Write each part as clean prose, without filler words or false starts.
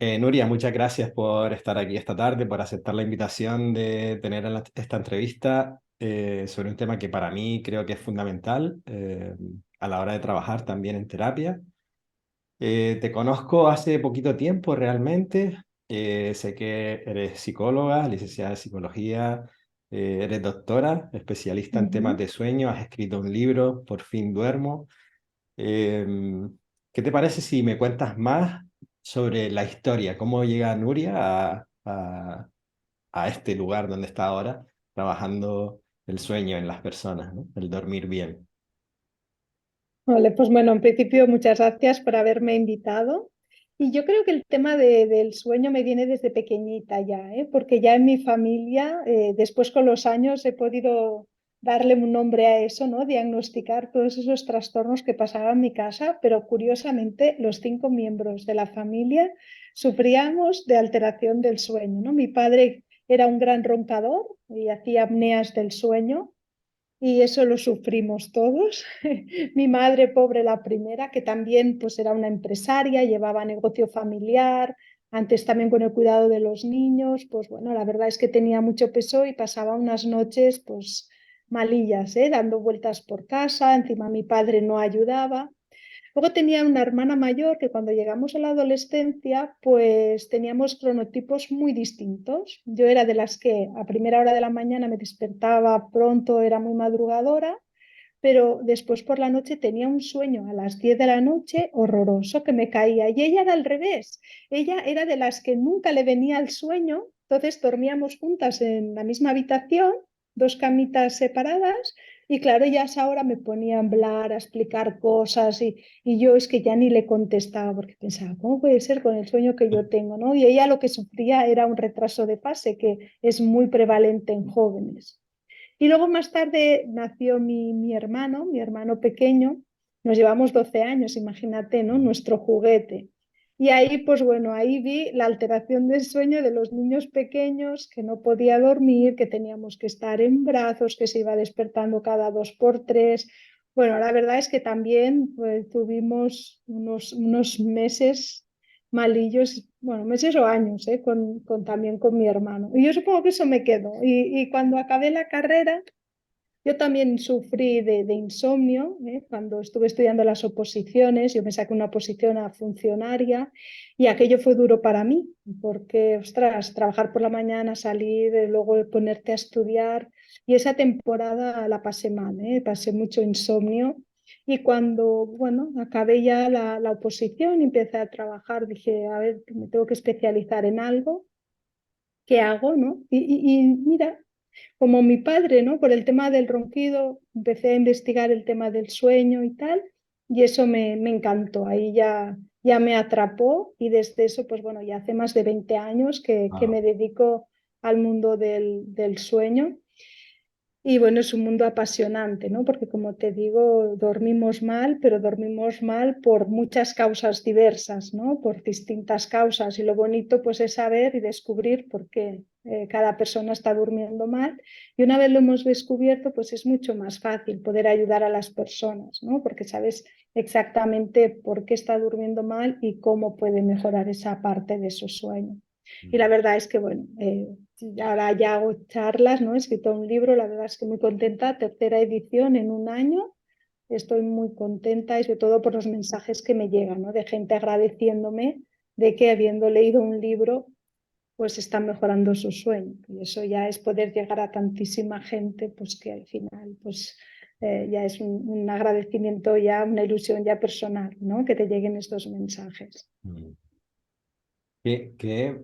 Nuria, muchas gracias por estar aquí esta tarde, por aceptar la invitación de tener esta entrevista sobre un tema que para mí creo que es fundamental a la hora de trabajar también en terapia. Te conozco hace poquito tiempo realmente. Sé que eres psicóloga, licenciada en psicología, eres doctora, especialista en temas Ujú. de sueño, has escrito un libro, Por fin duermo. Em, ¿Qué te parece si me cuentas más sobre la historia? ¿Cómo llega Nuria a este lugar donde está ahora, trabajando el sueño en las personas, ¿no? El dormir bien? Vale, pues bueno, en principio muchas gracias por haberme invitado. Y yo creo que el tema del sueño me viene desde pequeñita ya, ¿eh? Porque ya en mi familia, después con los años he podido darle un nombre a eso, ¿no? Diagnosticar todos esos trastornos que pasaban en mi casa, pero curiosamente los 5 miembros de la familia sufríamos de alteración del sueño, ¿no? Mi padre era un gran roncador y hacía apneas del sueño y eso lo sufrimos todos. Mi madre, pobre, la primera, que también pues era una empresaria, llevaba negocio familiar, antes también con el cuidado de los niños, pues bueno, la verdad es que tenía mucho peso y pasaba unas noches pues malillas, ¿eh? Dando vueltas por casa, encima mi padre no ayudaba. Luego tenía una hermana mayor que cuando llegamos a la adolescencia, pues teníamos cronotipos muy distintos. Yo era de las que a primera hora de la mañana me despertaba pronto, era muy madrugadora, pero después por la noche tenía un sueño a las 10 de la noche horroroso que me caía. Y ella era al revés. Ella era de las que nunca le venía el sueño, entonces dormíamos juntas en la misma habitación, dos camitas separadas. Y claro, ya a esa hora me ponía a hablar, a explicar cosas y yo es que ya ni le contestaba porque pensaba, ¿cómo puede ser con el sueño que yo tengo, ¿no? Y ella lo que sufría era un retraso de fase que es muy prevalente en jóvenes. Y luego más tarde nació mi hermano pequeño, nos llevamos 12 años, imagínate, ¿no? Nuestro juguete. Y ahí, pues bueno, ahí vi la alteración del sueño de los niños pequeños, que no podía dormir, que teníamos que estar en brazos, que se iba despertando cada 2 por 3. Bueno, la verdad es que también pues, tuvimos unos meses malillos, bueno, meses o años, también con mi hermano. Y yo supongo que eso me quedó. Y cuando acabé la carrera, yo también sufrí de insomnio, ¿eh? Cuando estuve estudiando las oposiciones, yo me saqué una oposición a funcionaria y aquello fue duro para mí, porque, ostras, trabajar por la mañana, salir, luego ponerte a estudiar, y esa temporada la pasé mal, ¿eh? Pasé mucho insomnio. Y cuando, bueno, acabé ya la oposición y empecé a trabajar, dije, a ver, me tengo que especializar en algo, ¿qué hago, no? Y mira, como mi padre, ¿no? Por el tema del ronquido, empecé a investigar el tema del sueño y tal, y eso me encantó. Ahí ya me atrapó y desde eso, pues bueno, ya hace más de 20 años que Wow. me dedico al mundo del sueño. Y bueno, es un mundo apasionante, ¿no? Porque como te digo, dormimos mal, pero dormimos mal por muchas causas diversas, ¿no? Por distintas causas. Y lo bonito, pues, es saber y descubrir por qué cada persona está durmiendo mal. Y una vez lo hemos descubierto, pues es mucho más fácil poder ayudar a las personas, ¿no? Porque sabes exactamente por qué está durmiendo mal y cómo puede mejorar esa parte de su sueño. Y la verdad es que, bueno, ahora ya hago charlas, ¿no? He escrito un libro, la verdad es que muy contenta, tercera edición en un año. Estoy muy contenta y sobre todo por los mensajes que me llegan, ¿no? De gente agradeciéndome de que habiendo leído un libro, pues están mejorando su sueño. Y eso ya es poder llegar a tantísima gente, pues que al final, pues ya es un agradecimiento, ya una ilusión ya personal, ¿no? Que te lleguen estos mensajes. Mm. ¿Qué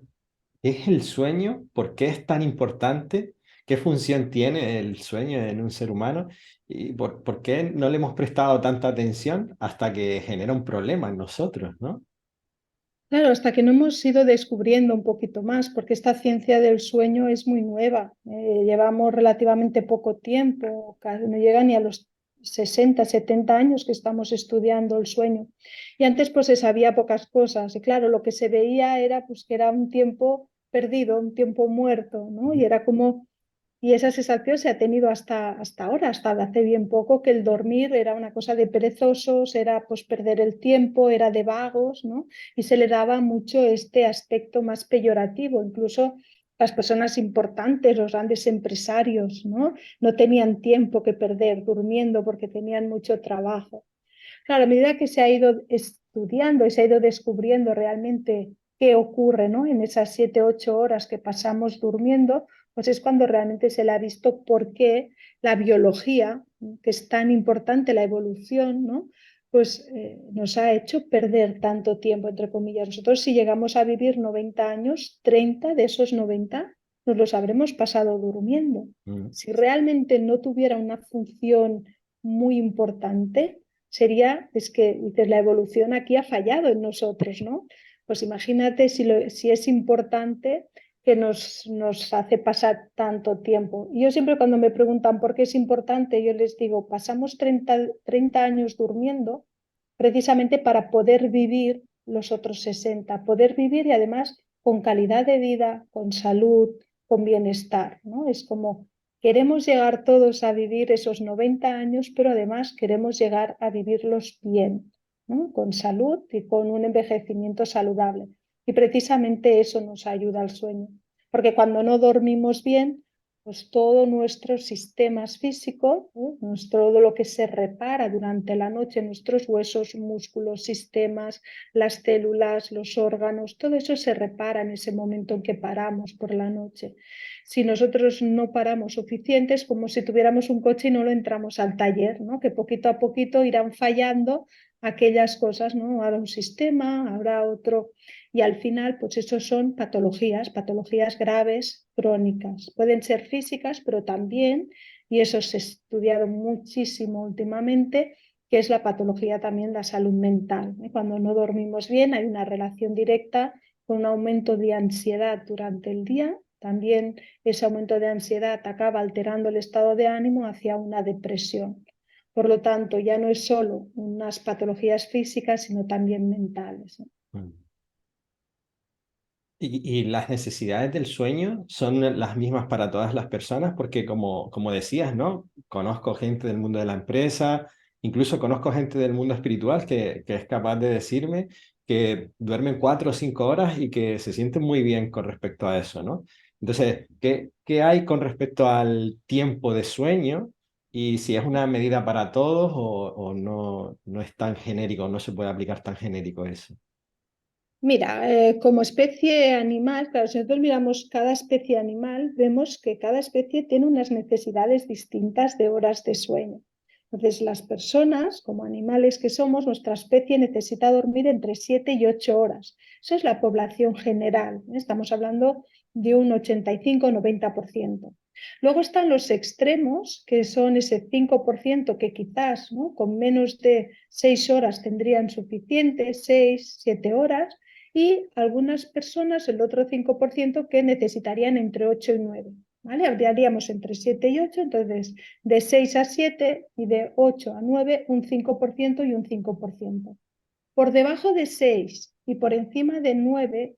es el sueño? ¿Por qué es tan importante? ¿Qué función tiene el sueño en un ser humano? ¿Y por qué no le hemos prestado tanta atención hasta que genera un problema en nosotros, ¿no? Claro, hasta que no hemos ido descubriendo un poquito más, porque esta ciencia del sueño es muy nueva. Llevamos relativamente poco tiempo, casi no llega ni a los 60, 70 años que estamos estudiando el sueño. Y antes pues se sabía pocas cosas. Y claro, lo que se veía era pues que era un tiempo perdido, un tiempo muerto, ¿no? Y era como Y esa sensación se ha tenido hasta ahora, hasta hace bien poco, que el dormir era una cosa de perezosos, era pues perder el tiempo, era de vagos, ¿no? Y se le daba mucho este aspecto más peyorativo. Incluso las personas importantes, los grandes empresarios, ¿no? No tenían tiempo que perder durmiendo porque tenían mucho trabajo. Claro, a medida que se ha ido estudiando y se ha ido descubriendo realmente qué ocurre, ¿no? En esas 7, 8 horas que pasamos durmiendo, pues es cuando realmente se le ha visto por qué la biología, que es tan importante, la evolución, ¿no? Pues nos ha hecho perder tanto tiempo, entre comillas. Nosotros si llegamos a vivir 90 años, 30 de esos 90 nos los habremos pasado durmiendo. Mm. Si realmente no tuviera una función muy importante, sería, es que dices, la evolución aquí ha fallado en nosotros, ¿no? Pues imagínate si es importante que nos hace pasar tanto tiempo. Y yo siempre cuando me preguntan por qué es importante, yo les digo, pasamos 30 años durmiendo precisamente para poder vivir los otros 60, poder vivir y además con calidad de vida, con salud, con bienestar, ¿no? Es como queremos llegar todos a vivir esos 90 años, pero además queremos llegar a vivirlos bien, ¿no? Con salud y con un envejecimiento saludable. Y precisamente eso nos ayuda al sueño, porque cuando no dormimos bien, pues todo nuestro sistema físico, todo lo que se repara durante la noche, nuestros huesos, músculos, sistemas, las células, los órganos, todo eso se repara en ese momento en que paramos por la noche. Si nosotros no paramos suficiente, es como si tuviéramos un coche y no lo entramos al taller, ¿no? Que poquito a poquito irán fallando aquellas cosas, ¿no? Habrá un sistema, habrá otro, y al final, pues eso son patologías, patologías graves, crónicas. Pueden ser físicas, pero también, y eso se ha estudiado muchísimo últimamente, que es la patología también la salud mental. Cuando no dormimos bien hay una relación directa con un aumento de ansiedad durante el día. También ese aumento de ansiedad acaba alterando el estado de ánimo hacia una depresión. Por lo tanto, ya no es solo unas patologías físicas, sino también mentales, ¿no? Mm. Y las necesidades del sueño son las mismas para todas las personas, porque como decías, ¿no? Conozco gente del mundo de la empresa, incluso conozco gente del mundo espiritual que es capaz de decirme que duermen 4 o 5 horas y que se sienten muy bien con respecto a eso, ¿no? Entonces, ¿qué hay con respecto al tiempo de sueño? Y si es una medida para todos o no, no es tan genérico, no se puede aplicar tan genérico eso. Mira, como especie animal, claro, si nosotros miramos cada especie animal, vemos que cada especie tiene unas necesidades distintas de horas de sueño. Entonces, las personas, como animales que somos, nuestra especie necesita dormir entre 7 y 8 horas. Eso es la población general, ¿eh? Estamos hablando de un 85-90%. Luego están los extremos, que son ese 5% que quizás, ¿no? Con menos de 6 horas tendrían suficientes, 6, 7 horas, y algunas personas, el otro 5%, que necesitarían entre 8 y 9. ¿Vale? Hablaríamos entre 7 y 8, entonces de 6 a 7 y de 8 a 9, un 5% y un 5%. Por debajo de 6 y por encima de 9,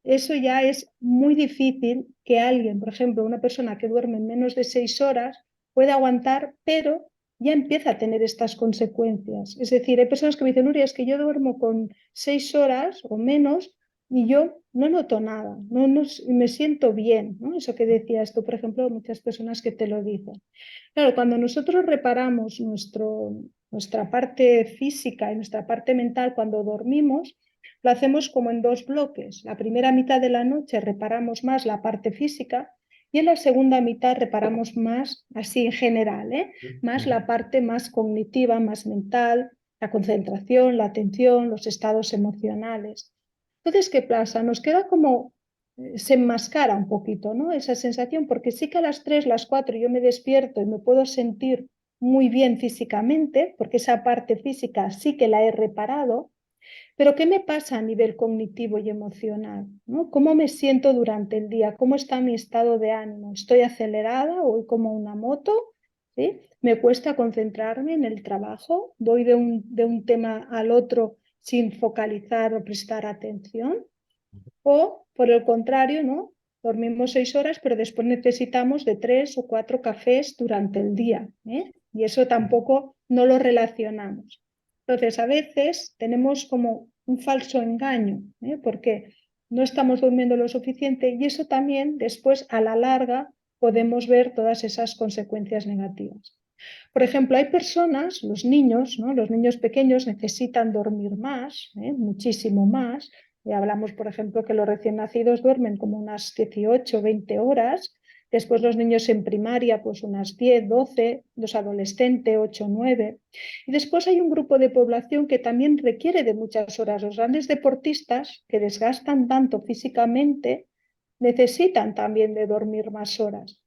eso ya es muy difícil que alguien, por ejemplo, una persona que duerme menos de 6 horas, pueda aguantar, pero ya empieza a tener estas consecuencias. Es decir, hay personas que me dicen, Nuria, es que yo duermo con 6 horas o menos y yo no noto nada, no me siento bien, ¿no? Eso que decías tú, por ejemplo, muchas personas que te lo dicen. Claro, cuando nosotros reparamos nuestra parte física y nuestra parte mental cuando dormimos, lo hacemos como en dos bloques. La primera mitad de la noche reparamos más la parte física y en la segunda mitad reparamos más, así en general, ¿eh? Más Ujú. la parte más cognitiva, más mental, la concentración, la atención, los estados emocionales. Entonces, ¿qué pasa? Nos queda como se enmascara un poquito, ¿no? Esa sensación, porque sí que a las 3, las 4 yo me despierto y me puedo sentir muy bien físicamente, porque esa parte física sí que la he reparado, pero ¿qué me pasa a nivel cognitivo y emocional? ¿No? ¿Cómo me siento durante el día? ¿Cómo está mi estado de ánimo? ¿Estoy acelerada? ¿Voy como una moto? ¿Sí? ¿Me cuesta concentrarme en el trabajo? ¿Voy de un tema al otro sin focalizar o prestar atención? O, por el contrario, ¿no? Dormimos 6 horas, pero después necesitamos de 3 o 4 cafés durante el día, ¿eh? Y eso tampoco no lo relacionamos. Entonces, a veces tenemos como un falso engaño, ¿eh? Porque no estamos durmiendo lo suficiente y eso también después a la larga podemos ver todas esas consecuencias negativas. Por ejemplo, hay personas, los niños, ¿no? Los niños pequeños necesitan dormir más, muchísimo más. Hablamos, por ejemplo, que los recién nacidos duermen como unas 18 o 20 horas. Después los niños en primaria, pues unas 10, 12, los adolescentes 8, 9. Y después hay un grupo de población que también requiere de muchas horas. Los grandes deportistas que desgastan tanto físicamente necesitan también de dormir más horas.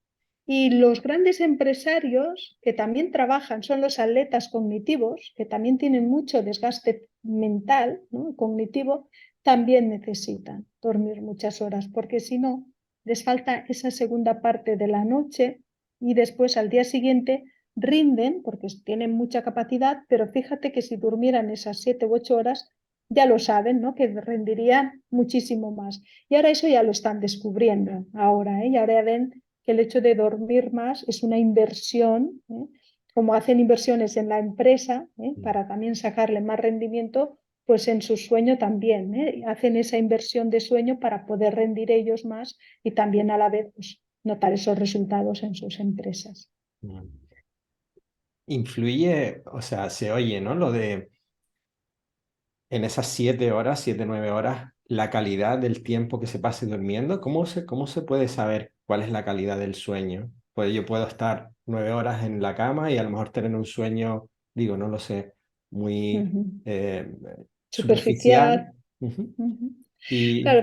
Y los grandes empresarios que también trabajan son los atletas cognitivos, que también tienen mucho desgaste mental, ¿no? Cognitivo, también necesitan dormir muchas horas, porque si no, les falta esa segunda parte de la noche y después al día siguiente rinden, porque tienen mucha capacidad, pero fíjate que si durmieran esas 7 u 8 horas, ya lo saben, ¿no? Que rendirían muchísimo más. Y ahora eso ya lo están descubriendo, ahora, ¿eh? Y ahora ven que el hecho de dormir más es una inversión, ¿eh? Como hacen inversiones en la empresa, ¿eh? Para también sacarle más rendimiento, pues en su sueño también, ¿eh? Hacen esa inversión de sueño para poder rendir ellos más y también a la vez pues, notar esos resultados en sus empresas. Influye, o sea, se oye, ¿no? Lo de en esas 7 horas, 7, 9 horas, la calidad del tiempo que se pase durmiendo. Cómo se puede saber cuál es la calidad del sueño? Pues yo puedo estar 9 horas en la cama y a lo mejor tener un sueño, digo, no lo sé, Uh muy -huh. superficial. Superficial. Ujú. Uh -huh. Y Claro,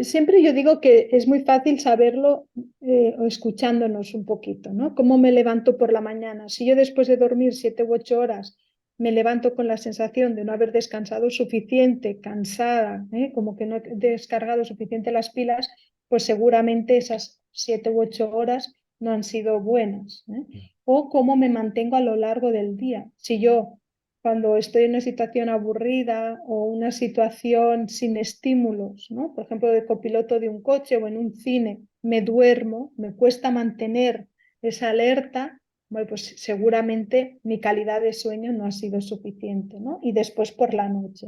siempre yo digo que es muy fácil saberlo o escuchándonos un poquito, ¿no? ¿Cómo me levanto por la mañana? Si yo después de dormir 7 u 8 horas me levanto con la sensación de no haber descansado suficiente, cansada, como que no he descargado suficiente las pilas, pues seguramente esas 7 u 8 horas no han sido buenas, ¿eh? O cómo me mantengo a lo largo del día. Si yo cuando estoy en una situación aburrida o una situación sin estímulos, ¿no? Por ejemplo, de copiloto de un coche o en un cine, me duermo, me cuesta mantener esa alerta, bueno, pues seguramente mi calidad de sueño no ha sido suficiente, ¿no? Y después por la noche.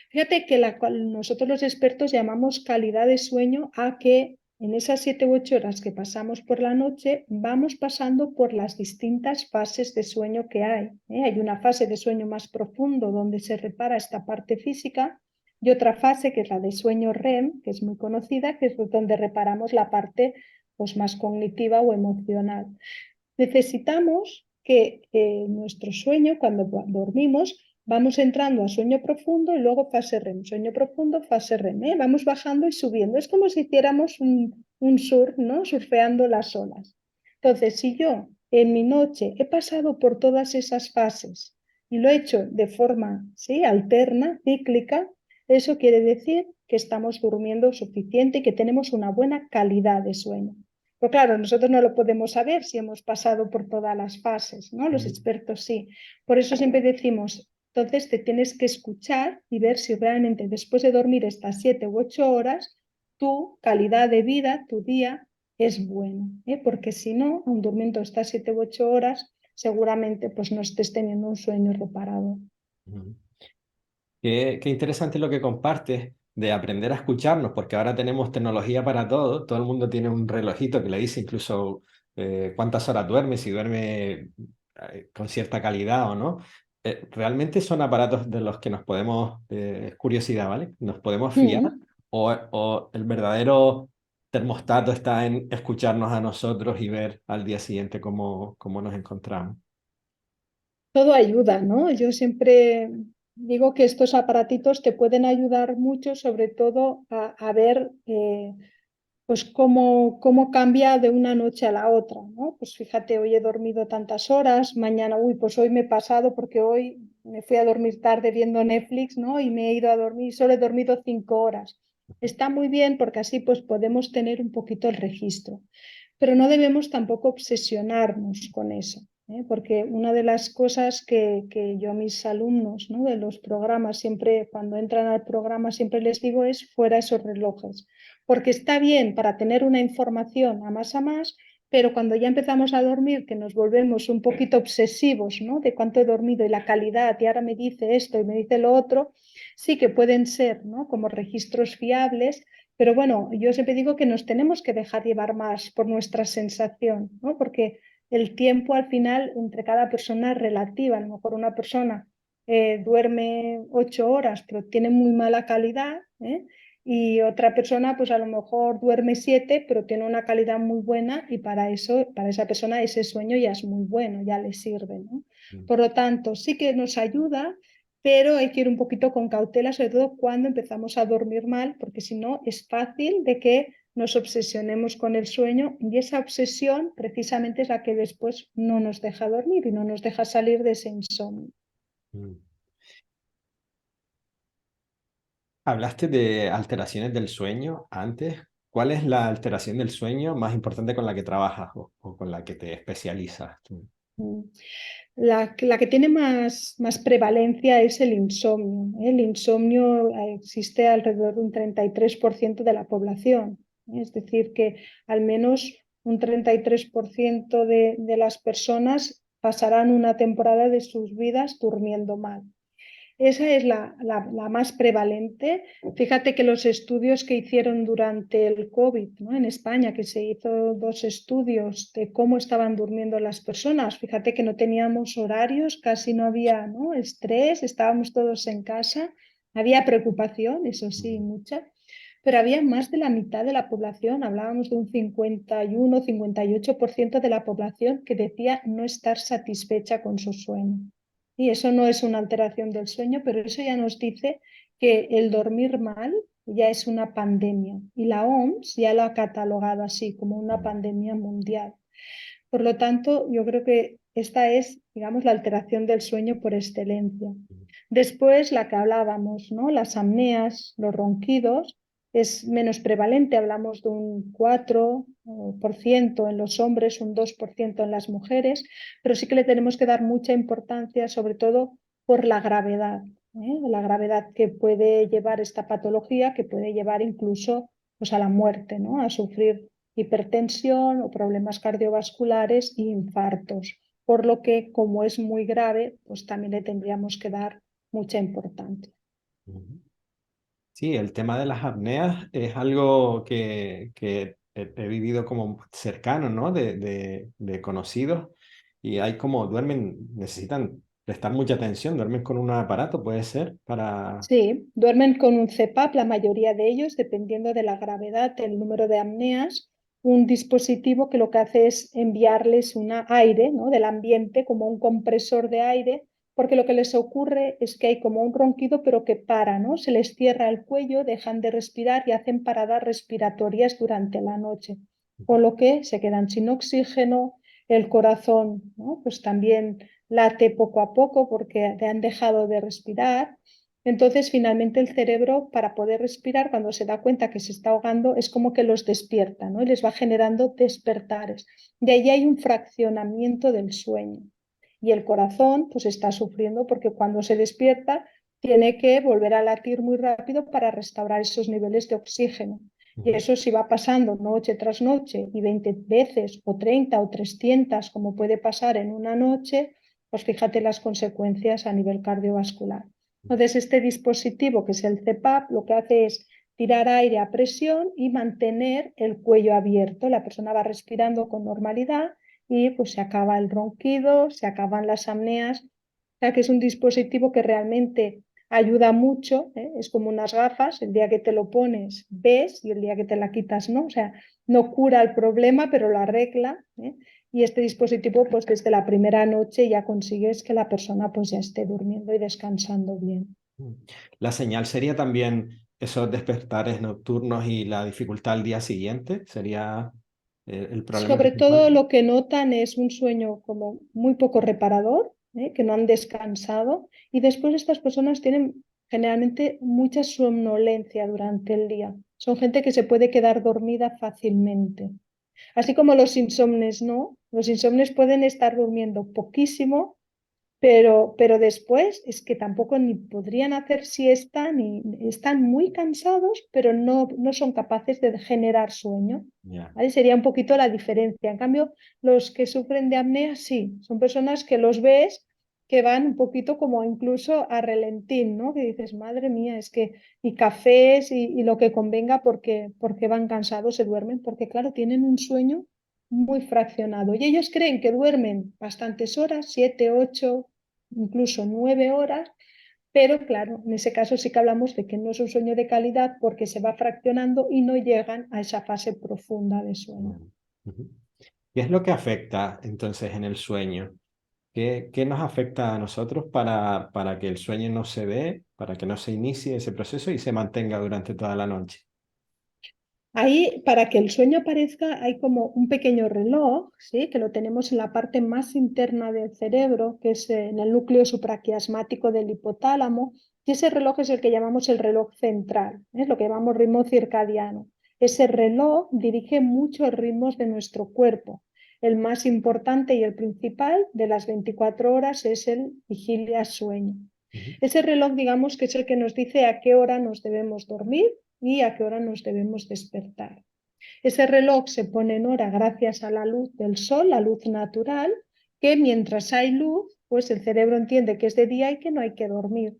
Fíjate que nosotros los expertos llamamos calidad de sueño a que en esas 7 u 8 horas que pasamos por la noche vamos pasando por las distintas fases de sueño que hay, ¿eh? Hay una fase de sueño más profundo donde se repara esta parte física y otra fase que es la de sueño REM, que es muy conocida, que es donde reparamos la parte pues, más cognitiva o emocional. Necesitamos que nuestro sueño, cuando dormimos, vamos entrando a sueño profundo y luego fase REM, sueño profundo, fase REM, ¿eh? Vamos bajando y subiendo. Es como si hiciéramos un surf, ¿no? Surfeando las olas. Entonces, si yo en mi noche he pasado por todas esas fases y lo he hecho de forma, ¿sí? Alterna, cíclica, eso quiere decir que estamos durmiendo suficiente y que tenemos una buena calidad de sueño. Pero claro, nosotros no lo podemos saber si hemos pasado por todas las fases, ¿no? Los expertos sí. Por eso siempre decimos, entonces te tienes que escuchar y ver si realmente después de dormir estas 7 u 8 horas, tu calidad de vida, tu día, es bueno, ¿eh? Porque si no, aun durmiendo estas 7 u 8 horas, seguramente pues no estés teniendo un sueño reparado. ujú. Qué interesante lo que compartes de aprender a escucharnos, porque ahora tenemos tecnología para todo el mundo tiene un relojito que le dice incluso cuántas horas duerme, si duerme con cierta calidad o no. Realmente son aparatos de los que nos podemos, es curiosidad, ¿vale? Nos podemos fiar Mm. o el verdadero termostato está en escucharnos a nosotros y ver al día siguiente cómo nos encontramos. Todo ayuda, ¿no? Yo siempre digo que estos aparatitos te pueden ayudar mucho, sobre todo a ver pues cómo cambia de una noche a la otra, ¿no? Pues fíjate, hoy he dormido tantas horas, mañana, uy, pues hoy me he pasado porque hoy me fui a dormir tarde viendo Netflix, ¿no? Y me he ido a dormir, solo he dormido 5 horas. Está muy bien porque así pues podemos tener un poquito el registro, pero no debemos tampoco obsesionarnos con eso. Porque una de las cosas que yo a mis alumnos, ¿no? de los programas, siempre cuando entran al programa, siempre les digo es fuera esos relojes, porque está bien para tener una información a más, pero cuando ya empezamos a dormir, que nos volvemos un poquito obsesivos, ¿no? de cuánto he dormido y la calidad, y ahora me dice esto y me dice lo otro, sí que pueden ser, ¿no? como registros fiables. Pero bueno, yo siempre digo que nos tenemos que dejar llevar más por nuestra sensación, ¿no? Porque el tiempo al final entre cada persona es relativa. A lo mejor una persona duerme 8 horas, pero tiene muy mala calidad, y otra persona, pues a lo mejor duerme 7, pero tiene una calidad muy buena y para eso, para esa persona ese sueño ya es muy bueno, ya le sirve, ¿no? Mm. Por lo tanto, sí que nos ayuda, pero hay que ir un poquito con cautela, sobre todo cuando empezamos a dormir mal, porque si no es fácil de que nos obsesionemos con el sueño y esa obsesión precisamente es la que después no nos deja dormir y no nos deja salir de ese insomnio. Mm. Hablaste de alteraciones del sueño antes. ¿Cuál es la alteración del sueño más importante con la que trabajas o con la que te especializas tú? Mm. La que tiene más prevalencia es el insomnio. El insomnio existe alrededor de un 33% de la población. Es decir, que al menos un 33% de las personas pasarán una temporada de sus vidas durmiendo mal. Esa es la más prevalente. Fíjate que los estudios que hicieron durante el COVID, ¿no? En España, que se hizo 2 estudios de cómo estaban durmiendo las personas, fíjate que no teníamos horarios, casi no había, ¿no? estrés, estábamos todos en casa, había preocupación, eso sí, Mm. mucha, pero había más de la mitad de la población, hablábamos de un 51-58% de la población que decía no estar satisfecha con su sueño. Y eso no es una alteración del sueño, pero eso ya nos dice que el dormir mal ya es una pandemia y la OMS ya lo ha catalogado así como una Mm. pandemia mundial. Por lo tanto, yo creo que esta es, digamos, la alteración del sueño por excelencia. Después, la que hablábamos, ¿no? Las apneas, los ronquidos, es menos prevalente, hablamos de un 4% en los hombres, un 2% en las mujeres, pero sí que le tenemos que dar mucha importancia, sobre todo por la gravedad que puede llevar esta patología, que puede llevar incluso pues, a la muerte, ¿no? A sufrir hipertensión o problemas cardiovasculares e infartos. Por lo que, como es muy grave, pues también le tendríamos que dar mucha importancia. Ujú. Sí, el tema de las apneas es algo que he vivido como cercano, ¿no? De conocidos y hay como duermen, necesitan prestar mucha atención, duermen con un aparato, puede ser, para... Sí, duermen con un CPAP, la mayoría de ellos, dependiendo de la gravedad, del número de apneas, un dispositivo que lo que hace es enviarles un aire, ¿no? del ambiente, como un compresor de aire, porque lo que les ocurre es que hay como un ronquido, pero que para, ¿no? Se les cierra el cuello, dejan de respirar y hacen paradas respiratorias durante la noche, con lo que se quedan sin oxígeno, el corazón, ¿no? pues también late poco a poco porque han dejado de respirar. Entonces, finalmente el cerebro, para poder respirar, cuando se da cuenta que se está ahogando, es como que los despierta, ¿no? Y les va generando despertares. De ahí hay un fraccionamiento del sueño. Y el corazón, pues está sufriendo porque cuando se despierta, tiene que volver a latir muy rápido para restaurar esos niveles de oxígeno. Y Ujú. eso si va pasando noche tras noche y 20 veces o 30 o 300, como puede pasar en una noche, pues fíjate las consecuencias a nivel cardiovascular. Entonces, este dispositivo, que es el CPAP, lo que hace es tirar aire a presión y mantener el cuello abierto. La persona va respirando con normalidad y pues se acaba el ronquido, se acaban las apneas. O sea que es un dispositivo que realmente ayuda mucho, ¿eh? Es como unas gafas, el día que te lo pones ves y el día que te la quitas no. O sea, no cura el problema, pero lo arregla, ¿eh? Y este dispositivo, pues desde la primera noche ya consigues que la persona pues ya esté durmiendo y descansando bien. Mm. La señal sería también esos despertares nocturnos y la dificultad al día siguiente, sería el problema Sobre principal. todo lo que notan es un sueño como muy poco reparador, que no han descansado y después estas personas tienen generalmente mucha somnolencia durante el día. Son gente que se puede quedar dormida fácilmente. Así como los insomnes no, Los insomnes pueden estar durmiendo poquísimo, pero después es que tampoco ni podrían hacer siesta, ni están muy cansados, pero no son capaces de generar sueño. Ya. ¿Vale? Sería un poquito la diferencia. En cambio, los que sufren de apnea, sí, son personas que los ves que van un poquito como incluso a relentín, ¿no? Que dices, madre mía, es que y cafés y lo que convenga porque van cansados, se duermen, porque claro, tienen un sueño muy fraccionado. Y ellos creen que duermen bastantes horas, 7, 8, incluso 9 horas, pero claro, en ese caso sí que hablamos de que no es un sueño de calidad porque se va fraccionando y no llegan a esa fase profunda de sueño. Mm. Ujú. ¿Qué es lo que afecta entonces en el sueño? ¿Qué nos afecta a nosotros para que el sueño no se dé, para que no se inicie ese proceso y se mantenga durante toda la noche? Ahí, para que el sueño aparezca, hay como un pequeño reloj, ¿sí? Que lo tenemos en la parte más interna del cerebro, que es en el núcleo supraquiasmático del hipotálamo, y ese reloj es el que llamamos el reloj central, es lo que llamamos ritmo circadiano. Ese reloj dirige muchos ritmos de nuestro cuerpo. El más importante y el principal de las 24 horas es el vigilia-sueño. Ujú, Ese reloj, digamos, que es el que nos dice a qué hora nos debemos dormir y a qué hora nos debemos despertar. Ese reloj se pone en hora gracias a la luz del sol, la luz natural, que mientras hay luz, pues el cerebro entiende que es de día y que no hay que dormir.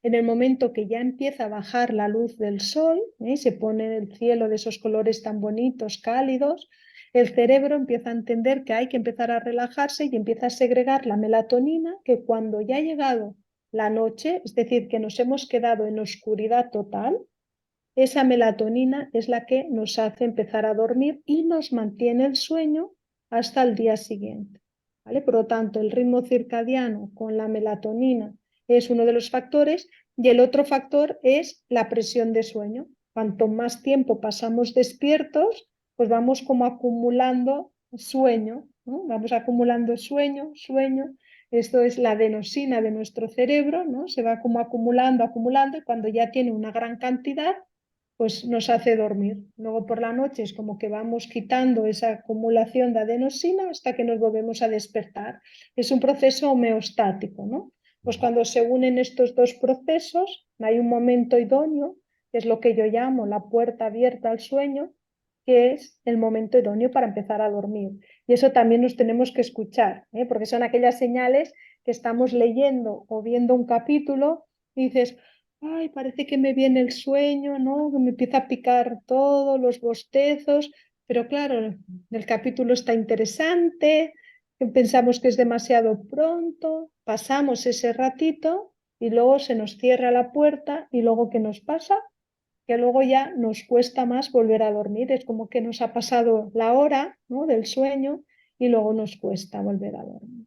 En el momento que ya empieza a bajar la luz del sol, se pone el cielo de esos colores tan bonitos, cálidos, el cerebro empieza a entender que hay que empezar a relajarse y empieza a segregar la melatonina, que cuando ya ha llegado la noche, es decir, que nos hemos quedado en oscuridad total, esa melatonina es la que nos hace empezar a dormir y nos mantiene el sueño hasta el día siguiente. ¿Vale? Por lo tanto, el ritmo circadiano con la melatonina es uno de los factores y el otro factor es la presión de sueño. Cuanto más tiempo pasamos despiertos, pues vamos como acumulando sueño, ¿no? Vamos acumulando sueño, sueño. Esto es la adenosina de nuestro cerebro, ¿no? Se va como acumulando, acumulando y cuando ya tiene una gran cantidad, pues nos hace dormir. Luego por la noche es como que vamos quitando esa acumulación de adenosina hasta que nos volvemos a despertar. Es un proceso homeostático, ¿no? Pues ujú, cuando se unen estos dos procesos, hay un momento idóneo, que es lo que yo llamo la puerta abierta al sueño, que es el momento idóneo para empezar a dormir. Y eso también nos tenemos que escuchar, porque son aquellas señales que estamos leyendo o viendo un capítulo y dices, ay, parece que me viene el sueño, ¿no? Que me empieza a picar todo, los bostezos, pero claro, el capítulo está interesante, pensamos que es demasiado pronto, pasamos ese ratito y luego se nos cierra la puerta y luego ¿qué nos pasa? Que luego ya nos cuesta más volver a dormir, es como que nos ha pasado la hora, ¿no? Del sueño y luego nos cuesta volver a dormir.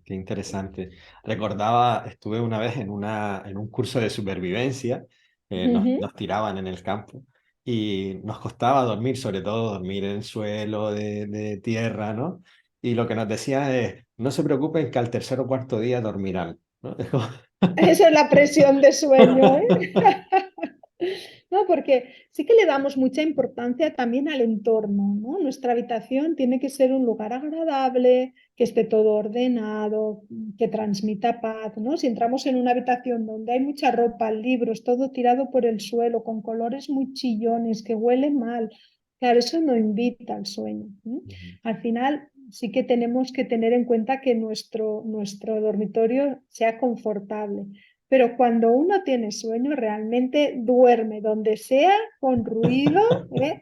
qué interesante. Recordaba, estuve una vez en un curso de supervivencia, Ujú. nos tiraban en el campo y nos costaba dormir, sobre todo dormir en suelo de tierra, ¿no? Y lo que nos decían es, no se preocupen que al tercer o cuarto día dormirán, ¿no? Es como- Esa es la presión de sueño, ¿eh? No, porque sí que le damos mucha importancia también al entorno, ¿no? Nuestra habitación tiene que ser un lugar agradable, que esté todo ordenado, que transmita paz, ¿no? Si entramos en una habitación donde hay mucha ropa, libros, todo tirado por el suelo, con colores muy chillones, que huele mal, claro, eso no invita al sueño, ¿no? Al final sí que tenemos que tener en cuenta que nuestro dormitorio sea confortable. Pero cuando uno tiene sueño, realmente duerme donde sea, con ruido, ¿eh?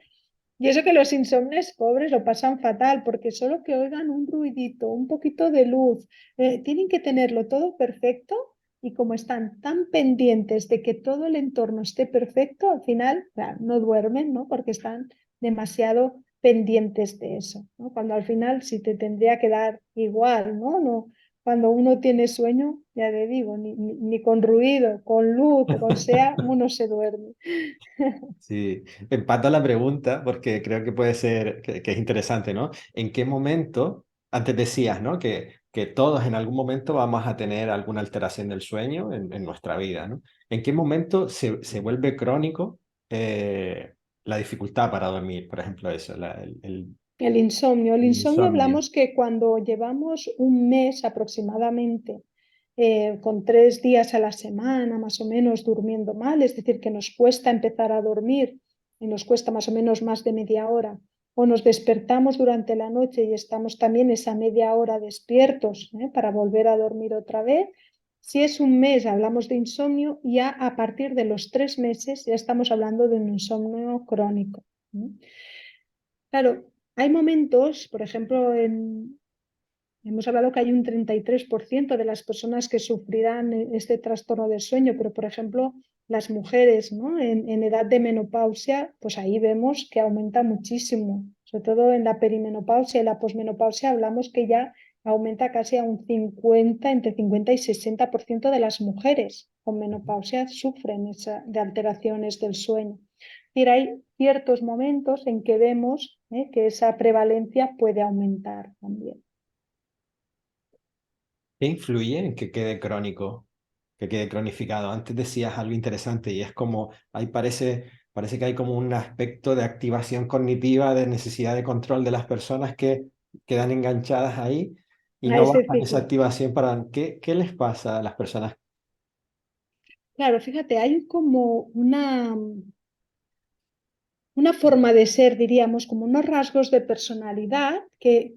Y eso que los insomnes pobres lo pasan fatal, porque solo que oigan un ruidito, un poquito de luz, tienen que tenerlo todo perfecto y como están tan pendientes de que todo el entorno esté perfecto, al final, claro, no duermen, ¿no? Porque están demasiado pendientes de eso, ¿no? Cuando al final sí te tendría que dar igual, ¿no? No, cuando uno tiene sueño, ya te digo, ni con ruido, con luz, con sea, uno se duerme. Sí, empato la pregunta porque creo que puede ser, que es interesante, ¿no? ¿En qué momento, antes decías, ¿no? Que todos en algún momento vamos a tener alguna alteración del sueño en nuestra vida, ¿no? ¿En qué momento se vuelve crónico la dificultad para dormir? Por ejemplo, eso, El El insomnio insomnio. hablamos que cuando llevamos un mes aproximadamente, con 3 días a la semana más o menos durmiendo mal, es decir, que nos cuesta empezar a dormir y nos cuesta más o menos más de media hora, o nos despertamos durante la noche y estamos también esa media hora despiertos, para volver a dormir otra vez. Si es un mes, hablamos de insomnio, y ya a partir de los 3 meses ya estamos hablando de un insomnio crónico. Claro, hay momentos, por ejemplo, hemos hablado que hay un 33% de las personas que sufrirán este trastorno del sueño, pero por ejemplo, las mujeres, ¿no? En edad de menopausia, pues ahí vemos que aumenta muchísimo, sobre todo en la perimenopausia y la posmenopausia hablamos que ya aumenta casi a un 50, entre 50 y 60% de las mujeres con menopausia sufren de alteraciones del sueño. Es decir, hay ciertos momentos en que vemos, que esa prevalencia puede aumentar también. ¿Qué influye en que quede crónico, que quede cronificado? Antes decías algo interesante y es como, ahí parece que hay como un aspecto de activación cognitiva, de necesidad de control de las personas que quedan enganchadas ahí y A no ese bajan esa ciclo. activación para... ¿Qué les pasa a las personas? Claro, fíjate, hay como una forma de ser, diríamos, como unos rasgos de personalidad que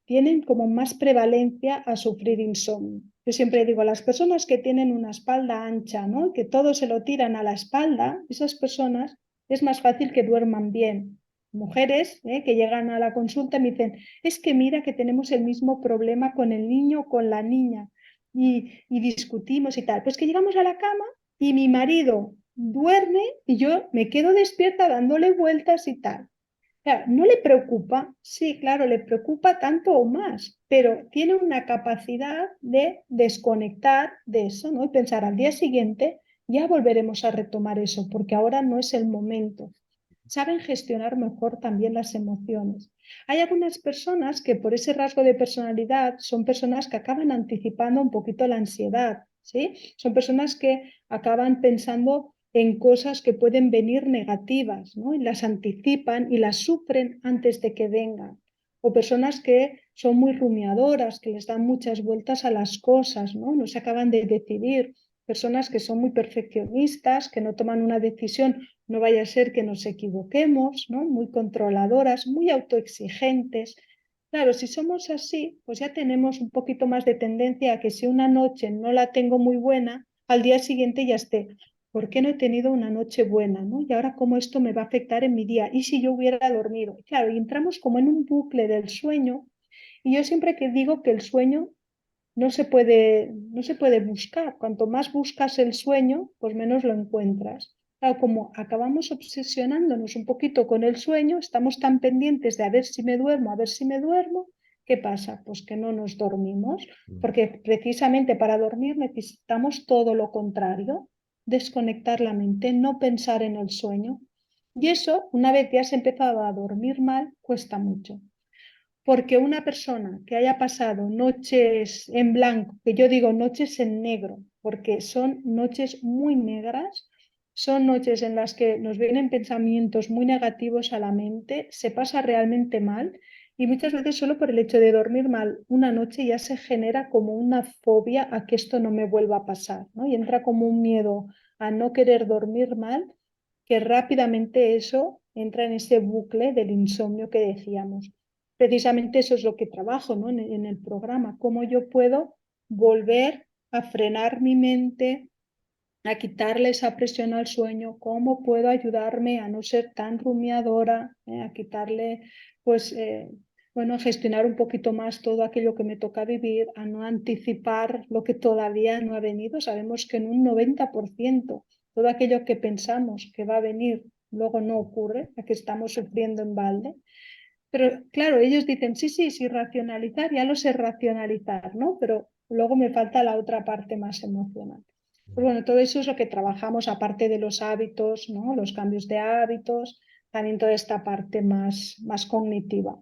tienen como más prevalencia a sufrir insomnio. Yo siempre digo, las personas que tienen una espalda ancha, ¿no? Que todo se lo tiran a la espalda, esas personas es más fácil que duerman bien. Mujeres, que llegan a la consulta y me dicen, es que mira que tenemos el mismo problema con el niño o con la niña y discutimos y tal. Pues que llegamos a la cama y mi marido duerme y yo me quedo despierta dándole vueltas y tal. Claro, ¿no le preocupa? Sí, claro, le preocupa tanto o más, pero tiene una capacidad de desconectar de eso, ¿no? Y pensar al día siguiente ya volveremos a retomar eso, porque ahora no es el momento. Saben gestionar mejor también las emociones. Hay algunas personas que por ese rasgo de personalidad son personas que acaban anticipando un poquito la ansiedad, ¿sí? Son personas que acaban pensando en cosas que pueden venir negativas, ¿no? Y las anticipan y las sufren antes de que vengan. O personas que son muy rumiadoras, que les dan muchas vueltas a las cosas, ¿no? No se acaban de decidir. Personas que son muy perfeccionistas, que no toman una decisión, no vaya a ser que nos equivoquemos, ¿no? Muy controladoras, muy autoexigentes. Claro, si somos así, pues ya tenemos un poquito más de tendencia a que si una noche no la tengo muy buena, al día siguiente ya esté. ¿Por qué no he tenido una noche buena? ¿No? Y ahora, ¿cómo esto me va a afectar en mi día? ¿Y si yo hubiera dormido? Y claro, y entramos como en un bucle del sueño. Y yo siempre que digo que el sueño no se puede buscar. Cuanto más buscas el sueño, pues menos lo encuentras. Claro, como acabamos obsesionándonos un poquito con el sueño, estamos tan pendientes de a ver si me duermo, a ver si me duermo, ¿qué pasa? Pues que no nos dormimos, porque precisamente para dormir necesitamos todo lo contrario, desconectar la mente, no pensar en el sueño. Y eso, una vez que has empezado a dormir mal, cuesta mucho. Porque una persona que haya pasado noches en blanco, que yo digo noches en negro, porque son noches muy negras, son noches en las que nos vienen pensamientos muy negativos a la mente, se pasa realmente mal y muchas veces solo por el hecho de dormir mal una noche ya se genera como una fobia a que esto no me vuelva a pasar, ¿no? Y entra como un miedo a no querer dormir mal, que rápidamente eso entra en ese bucle del insomnio que decíamos. Precisamente eso es lo que trabajo, ¿no? En el programa, cómo yo puedo volver a frenar mi mente, a quitarle esa presión al sueño, cómo puedo ayudarme a no ser tan rumiadora, a quitarle, pues, bueno, a gestionar un poquito más todo aquello que me toca vivir, a no anticipar lo que todavía no ha venido. Sabemos que en un 90% todo aquello que pensamos que va a venir luego no ocurre, a que estamos sufriendo en balde. Pero claro, ellos dicen, sí, sí, sí, racionalizar, ya lo sé racionalizar, ¿no? Pero luego me falta la otra parte más emocional. Pues bueno, todo eso es lo que trabajamos, aparte de los hábitos, ¿no? Los cambios de hábitos, también toda esta parte más cognitiva.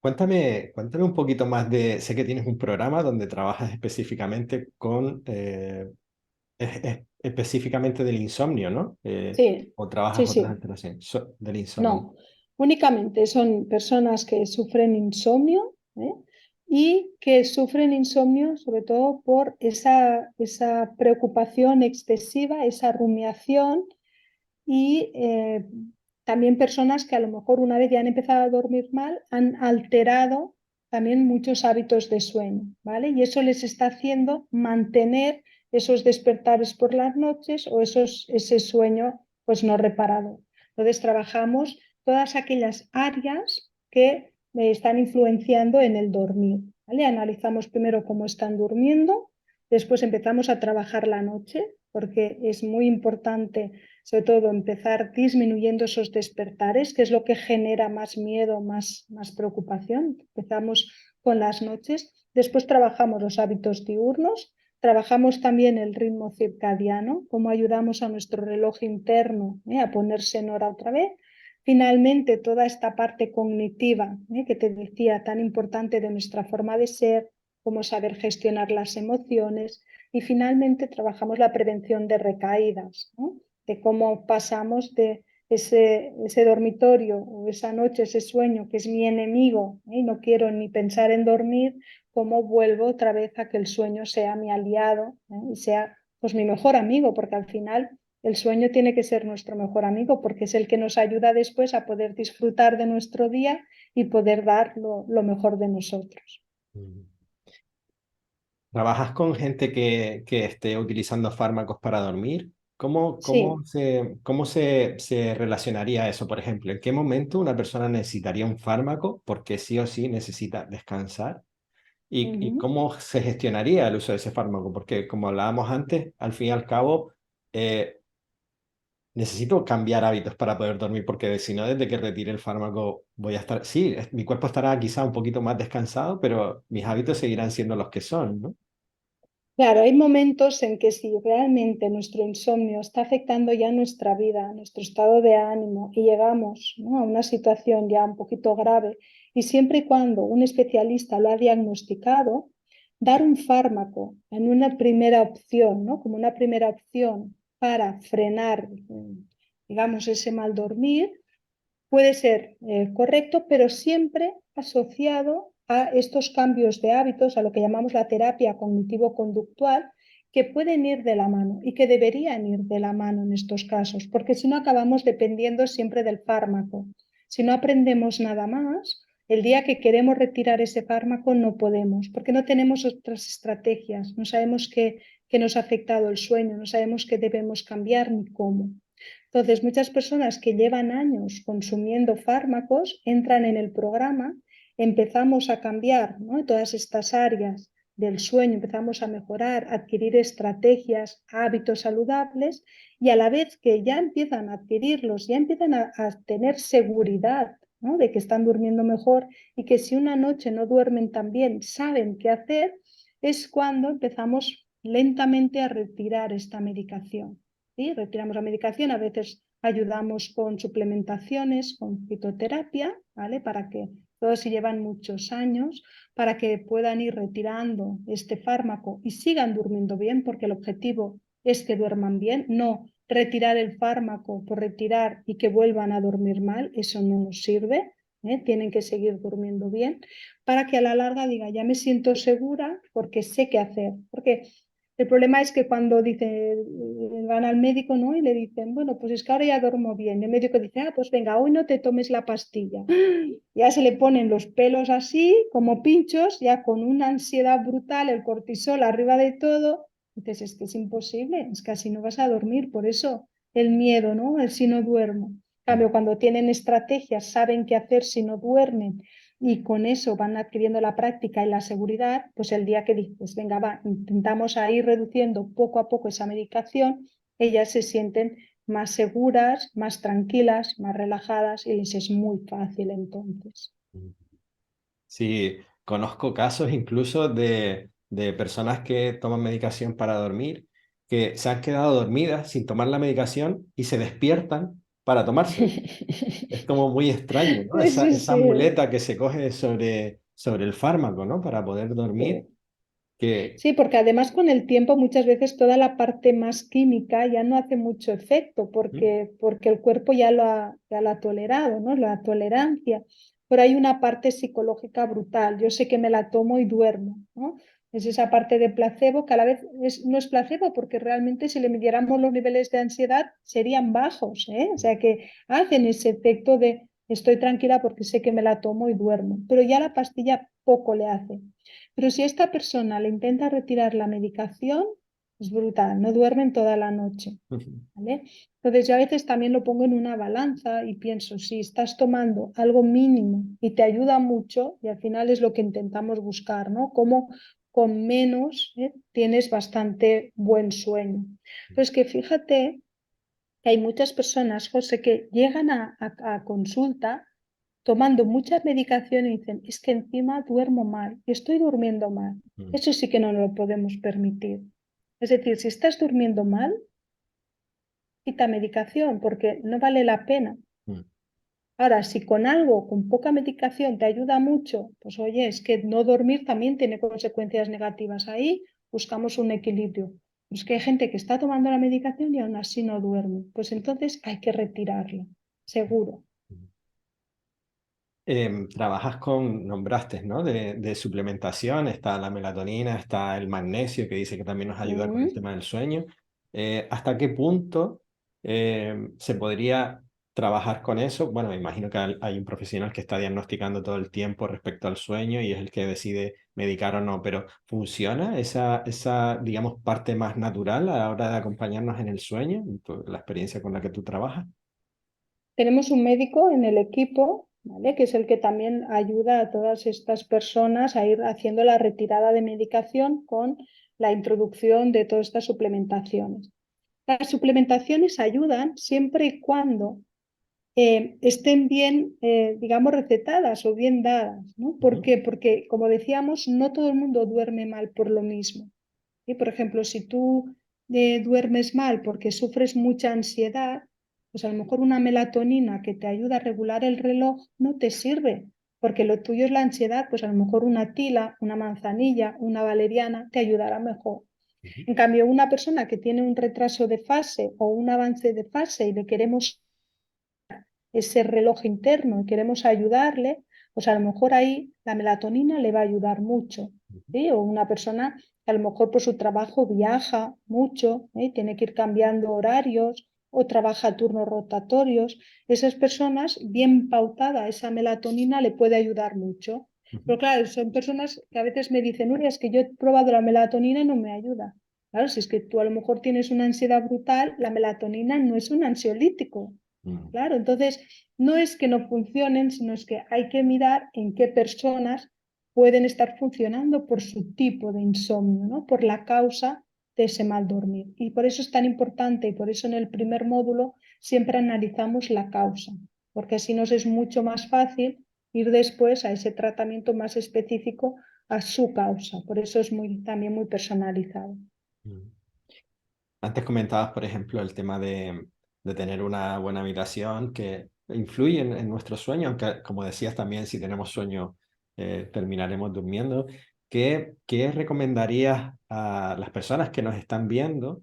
Cuéntame un poquito más de, sé que tienes un programa donde trabajas específicamente con, específicamente del insomnio, ¿no? Sí, O trabajas sí, otras sí. alteraciones del insomnio. No. Únicamente son personas que sufren insomnio, ¿eh? Y que sufren insomnio sobre todo por esa preocupación excesiva, esa rumiación y también personas que a lo mejor una vez ya han empezado a dormir mal, han alterado también muchos hábitos de sueño, ¿vale? Y eso les está haciendo mantener esos despertares por las noches o ese sueño pues no reparado. Entonces trabajamos todas aquellas áreas que están influenciando en el dormir, ¿vale? Analizamos primero cómo están durmiendo, después empezamos a trabajar la noche, porque es muy importante sobre todo empezar disminuyendo esos despertares, que es lo que genera más miedo, más preocupación. Empezamos con las noches, después trabajamos los hábitos diurnos, trabajamos también el ritmo circadiano, cómo ayudamos a nuestro reloj interno a ponerse en hora otra vez. Finalmente, toda esta parte cognitiva que te decía tan importante de nuestra forma de ser, cómo saber gestionar las emociones. Y finalmente trabajamos la prevención de recaídas, ¿no? De cómo pasamos de ese dormitorio o esa noche, ese sueño que es mi enemigo, y no quiero ni pensar en dormir, cómo vuelvo otra vez a que el sueño sea mi aliado, y sea pues mi mejor amigo, porque al final el sueño tiene que ser nuestro mejor amigo porque es el que nos ayuda después a poder disfrutar de nuestro día y poder dar lo mejor de nosotros. Mm. ¿Trabajas con gente que esté utilizando fármacos para dormir? Sí. Cómo se relacionaría eso? Por ejemplo, ¿en qué momento una persona necesitaría un fármaco porque sí o sí necesita descansar? Y Ujú. cómo se gestionaría el uso de ese fármaco? Porque como hablábamos antes, al fin y al cabo, eh, necesito cambiar hábitos para poder dormir, porque si no, desde que retire el fármaco voy a estar, sí, mi cuerpo estará quizá un poquito más descansado, pero mis hábitos seguirán siendo los que son, ¿no? Claro, hay momentos en que si realmente nuestro insomnio está afectando ya nuestra vida, nuestro estado de ánimo y llegamos, ¿no?, a una situación ya un poquito grave y siempre y cuando un especialista lo ha diagnosticado, dar un fármaco en una primera opción, ¿no?, como una primera opción para frenar, digamos, ese mal dormir, puede ser correcto, pero siempre asociado a estos cambios de hábitos, a lo que llamamos la terapia cognitivo-conductual, que pueden ir de la mano y que deberían ir de la mano en estos casos, porque si no acabamos dependiendo siempre del fármaco. Si no aprendemos nada más, el día que queremos retirar ese fármaco no podemos, porque no tenemos otras estrategias, no sabemos qué nos ha afectado el sueño, no sabemos qué debemos cambiar ni cómo. Entonces, muchas personas que llevan años consumiendo fármacos entran en el programa, empezamos a cambiar, ¿no?, todas estas áreas del sueño, empezamos a mejorar, a adquirir estrategias, hábitos saludables y a la vez que ya empiezan a adquirirlos, ya empiezan a tener seguridad, ¿no?, de que están durmiendo mejor y que si una noche no duermen tan bien, saben qué hacer, es cuando empezamos lentamente a retirar esta medicación. ¿Sí? Retiramos la medicación, a veces ayudamos con suplementaciones, con fitoterapia, ¿vale? Para que todos si llevan muchos años, para que puedan ir retirando este fármaco y sigan durmiendo bien, porque el objetivo es que duerman bien, no retirar el fármaco por retirar y que vuelvan a dormir mal, eso no nos sirve, ¿eh? Tienen que seguir durmiendo bien, para que a la larga diga, ya me siento segura porque sé qué hacer, porque el problema es que cuando van al médico, ¿no?, y le dicen, bueno, pues es que ahora ya duermo bien. Y el médico dice, ah, pues venga, hoy no te tomes la pastilla. Ya se le ponen los pelos así, como pinchos, ya con una ansiedad brutal, el cortisol arriba de todo. Dices, es que es imposible, es que así no vas a dormir. Por eso el miedo, ¿no? El si no duermo. En cambio, cuando tienen estrategias, saben qué hacer si no duermen y con eso van adquiriendo la práctica y la seguridad, pues el día que dices, venga, va, intentamos ir reduciendo poco a poco esa medicación, ellas se sienten más seguras, más tranquilas, más relajadas y les es muy fácil entonces. Sí, conozco casos incluso de personas que toman medicación para dormir, que se han quedado dormidas sin tomar la medicación y se despiertan para tomársela. Es como muy extraño, ¿no? Sí, Esa sí, muleta que se coge sobre el fármaco, ¿no? Para poder dormir. sí. Que, Sí, porque además con el tiempo muchas veces toda la parte más química ya no hace mucho efecto ¿Mm? porque el cuerpo ya lo ha tolerado, ¿no? La tolerancia. Pero hay una parte psicológica brutal. Yo sé que me la tomo y duermo, ¿no? Es esa parte de placebo que a la vez no es placebo porque realmente si le midiéramos los niveles de ansiedad serían bajos, ¿eh? O sea que hacen ese efecto de estoy tranquila porque sé que me la tomo y duermo. Pero ya la pastilla poco le hace. Pero si esta persona le intenta retirar la medicación, es brutal, no duermen toda la noche, ¿vale? Entonces yo a veces también lo pongo en una balanza y pienso, si estás tomando algo mínimo y te ayuda mucho, y al final es lo que intentamos buscar, ¿no? Cómo con menos tienes bastante buen sueño. Pues que fíjate que hay muchas personas, José, que llegan a consulta tomando mucha medicación y dicen, es que encima duermo mal y estoy durmiendo mal. Mm, Eso sí que no nos lo podemos permitir. Es decir, si estás durmiendo mal, quita medicación porque no vale la pena. mm, Ahora, si con algo, con poca medicación te ayuda mucho, pues oye, es que no dormir también tiene consecuencias negativas. Ahí buscamos un equilibrio. Es que hay gente que está tomando la medicación y aún así no duerme. Pues entonces hay que retirarla, seguro. mm. Trabajas con, nombraste, ¿no? De suplementación, está la melatonina, está el magnesio, que dice que también nos ayuda con el Mm. tema del sueño. ¿Hasta qué punto se podría trabajar con eso? Bueno, me imagino que hay un profesional que está diagnosticando todo el tiempo respecto al sueño y es el que decide medicar o no, pero ¿funciona esa, digamos, parte más natural a la hora de acompañarnos en el sueño, la experiencia con la que tú trabajas? Tenemos un médico en el equipo, ¿vale? Que es el que también ayuda a todas estas personas a ir haciendo la retirada de medicación con la introducción de todas estas suplementaciones. Las suplementaciones ayudan siempre y cuando estén bien, digamos, recetadas o bien dadas, ¿no? ¿Por Ujú, qué? Porque, como decíamos, no todo el mundo duerme mal por lo mismo. ¿Sí? Por ejemplo, si tú duermes mal porque sufres mucha ansiedad, pues a lo mejor una melatonina que te ayuda a regular el reloj no te sirve, porque lo tuyo es la ansiedad, pues a lo mejor una tila, una manzanilla, una valeriana te ayudará mejor. ujú, En cambio, una persona que tiene un retraso de fase o un avance de fase y le queremos ese reloj interno y queremos ayudarle, pues a lo mejor ahí la melatonina le va a ayudar mucho. ujú, ¿Sí? O una persona que a lo mejor por su trabajo viaja mucho, tiene que ir cambiando horarios o trabaja a turnos rotatorios. Esas personas, bien pautada esa melatonina, le puede ayudar mucho. ujú, Pero claro, son personas que a veces me dicen, Uy, es que yo he probado la melatonina y no me ayuda. Claro, si es que tú a lo mejor tienes una ansiedad brutal, la melatonina no es un ansiolítico. mm, Claro, entonces no es que no funcionen, sino es que hay que mirar en qué personas pueden estar funcionando por su tipo de insomnio, ¿no? Por la causa de ese mal dormir. Y por eso es tan importante y por eso en el primer módulo siempre analizamos la causa, porque así nos es mucho más fácil ir después a ese tratamiento más específico a su causa. Por eso es también muy personalizado. mm. Antes comentabas, por ejemplo, el tema de tener una buena habitación que influye en nuestro sueño, aunque como decías también, si tenemos sueño, terminaremos durmiendo. ¿Qué recomendarías a las personas que nos están viendo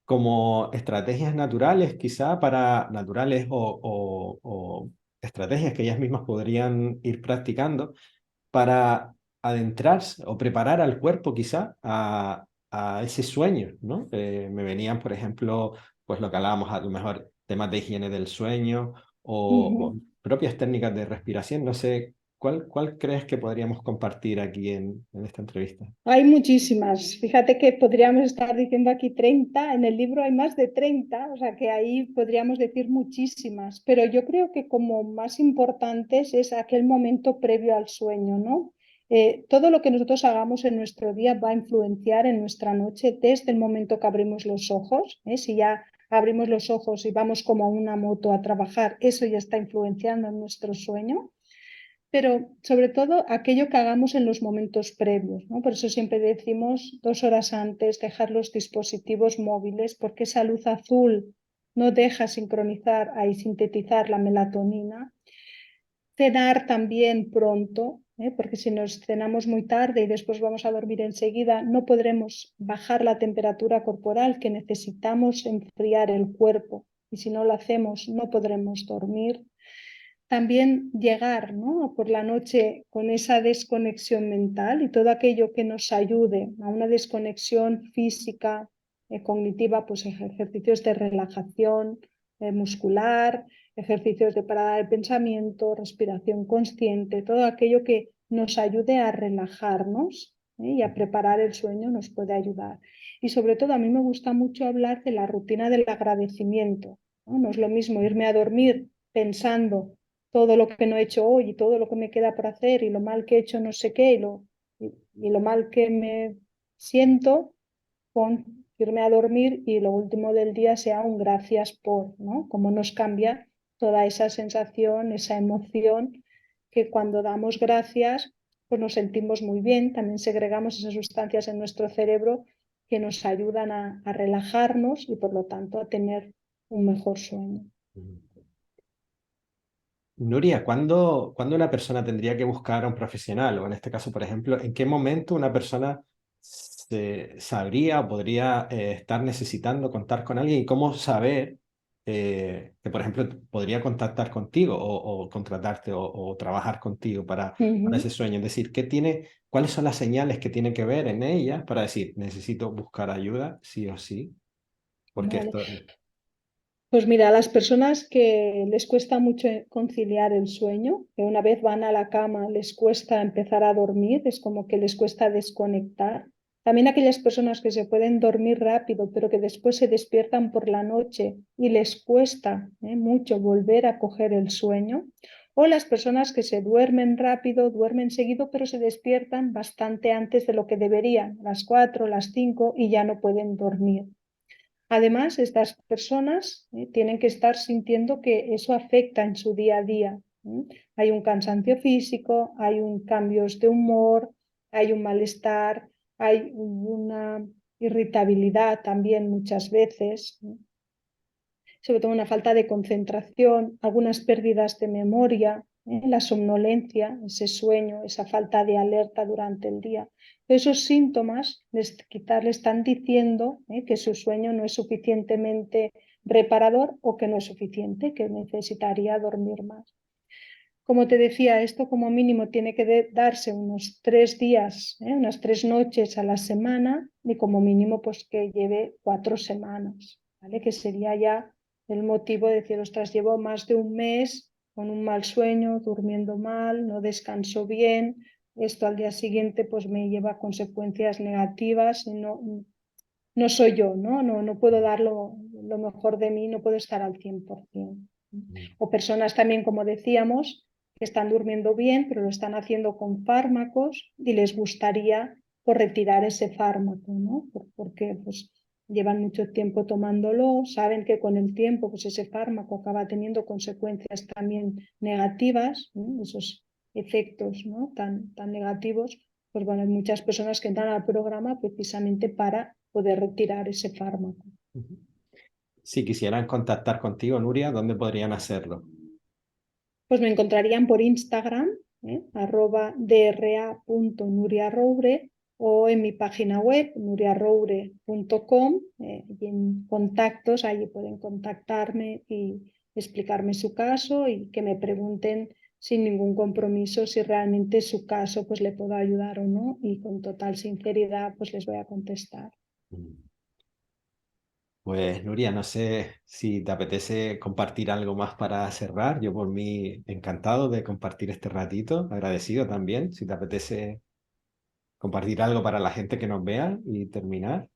como estrategias naturales, quizá para naturales o estrategias que ellas mismas podrían ir practicando para adentrarse o preparar al cuerpo quizá a ese sueño, ¿no? Me venían, por ejemplo, pues lo que hablábamos, a lo mejor temas de higiene del sueño o Ujú. propias técnicas de respiración. No sé, ¿cuál crees que podríamos compartir aquí en esta entrevista? Hay muchísimas. Fíjate que podríamos estar diciendo aquí 30. En el libro hay más de 30, o sea que ahí podríamos decir muchísimas, pero yo creo que como más importantes es aquel momento previo al sueño, ¿no? Todo lo que nosotros hagamos en nuestro día va a influenciar en nuestra noche desde el momento que abrimos los ojos. Si ya abrimos los ojos y vamos como a una moto a trabajar, eso ya está influenciando en nuestro sueño, pero sobre todo aquello que hagamos en los momentos previos, ¿no? Por eso siempre decimos 2 horas antes dejar los dispositivos móviles, porque esa luz azul no deja sincronizar y sintetizar la melatonina. Cenar también pronto, porque si nos cenamos muy tarde y después vamos a dormir enseguida, no podremos bajar la temperatura corporal que necesitamos enfriar el cuerpo. Y si no lo hacemos, no podremos dormir. También llegar, ¿no?, por la noche con esa desconexión mental y todo aquello que nos ayude a una desconexión física, cognitiva, pues ejercicios de relajación muscular, ejercicios de parada de pensamiento, respiración consciente, todo aquello que nos ayude a relajarnos, y a preparar el sueño nos puede ayudar. Y sobre todo a mí me gusta mucho hablar de la rutina del agradecimiento, ¿no? No es lo mismo irme a dormir pensando todo lo que no he hecho hoy y todo lo que me queda por hacer y lo mal que he hecho no sé qué y lo mal que me siento, con irme a dormir y lo último del día sea un gracias por, ¿no? Cómo nos cambia toda esa sensación, esa emoción, que cuando damos gracias pues nos sentimos muy bien, también segregamos esas sustancias en nuestro cerebro que nos ayudan a relajarnos y por lo tanto a tener un mejor sueño. Nuria, ¿cuándo una persona tendría que buscar a un profesional? O en este caso, por ejemplo, ¿en qué momento una persona sabría o podría estar necesitando contar con alguien? ¿Y cómo saber que, por ejemplo, podría contactar contigo o contratarte o trabajar contigo para Ujú. ese sueño? Es decir, ¿cuáles son las señales que tiene que ver en ella para decir, necesito buscar ayuda, sí o sí? Porque Vale. esto... Pues mira, a las personas que les cuesta mucho conciliar el sueño, que una vez van a la cama les cuesta empezar a dormir, es como que les cuesta desconectar. También aquellas personas que se pueden dormir rápido, pero que después se despiertan por la noche y les cuesta mucho volver a coger el sueño. O las personas que se duermen rápido, duermen seguido, pero se despiertan bastante antes de lo que deberían, a las 4, las 5 y ya no pueden dormir. Además, estas personas tienen que estar sintiendo que eso afecta en su día a día. Hay un cansancio físico, hay un cambios de humor, hay un malestar, hay una irritabilidad también muchas veces, sobre todo una falta de concentración, algunas pérdidas de memoria, la somnolencia, ese sueño, esa falta de alerta durante el día. Esos síntomas quizás le están diciendo que su sueño no es suficientemente reparador o que no es suficiente, que necesitaría dormir más. Como te decía, esto como mínimo tiene que darse unos 3 días, unas 3 noches a la semana y como mínimo pues que lleve 4 semanas, ¿vale? Que sería ya el motivo de decir, ostras, llevo más de un mes con un mal sueño, durmiendo mal, no descanso bien, esto al día siguiente pues me lleva a consecuencias negativas y no soy yo, ¿no? No puedo dar lo mejor de mí, no puedo estar al 100%. O personas también, como decíamos, que están durmiendo bien, pero lo están haciendo con fármacos y les gustaría por retirar ese fármaco, ¿no? Porque pues, llevan mucho tiempo tomándolo, saben que con el tiempo pues, ese fármaco acaba teniendo consecuencias también negativas, ¿no? Esos efectos, ¿no?, tan negativos. Pues bueno, hay muchas personas que entran al programa precisamente para poder retirar ese fármaco. Si quisieran contactar contigo, Nuria, ¿dónde podrían hacerlo? Pues me encontrarían por Instagram, @dra.nuriaroure, o en mi página web, nuriaroure.com, y en contactos, allí pueden contactarme y explicarme su caso y que me pregunten sin ningún compromiso si realmente su caso pues le puedo ayudar o no, y con total sinceridad pues les voy a contestar. Pues Nuria, no sé si te apetece compartir algo más para cerrar. Yo por mí encantado de compartir este ratito, agradecido también. Si te apetece compartir algo para la gente que nos vea y terminar.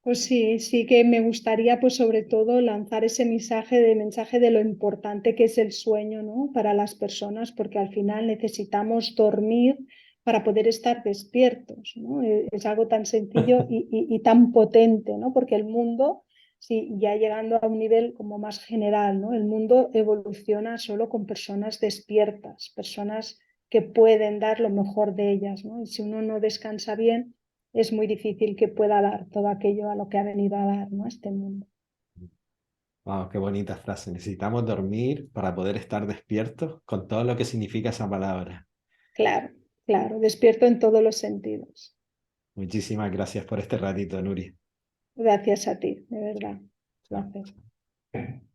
Pues sí, sí que me gustaría, pues sobre todo, lanzar ese mensaje de lo importante que es el sueño, ¿no?, para las personas, porque al final necesitamos dormir para poder estar despiertos, ¿no? Es algo tan sencillo y tan potente, ¿no? Porque el mundo, sí, ya llegando a un nivel como más general, ¿no? El mundo evoluciona solo con personas despiertas, personas que pueden dar lo mejor de ellas, ¿no? Y si uno no descansa bien, es muy difícil que pueda dar todo aquello a lo que ha venido a dar, ¿no?, este mundo. Wow, qué bonita frase. Necesitamos dormir para poder estar despiertos con todo lo que significa esa palabra. Claro. claro, despierto en todos los sentidos. Muchísimas gracias por este ratito, Nuri. Gracias a ti, de verdad. Chao. Placer.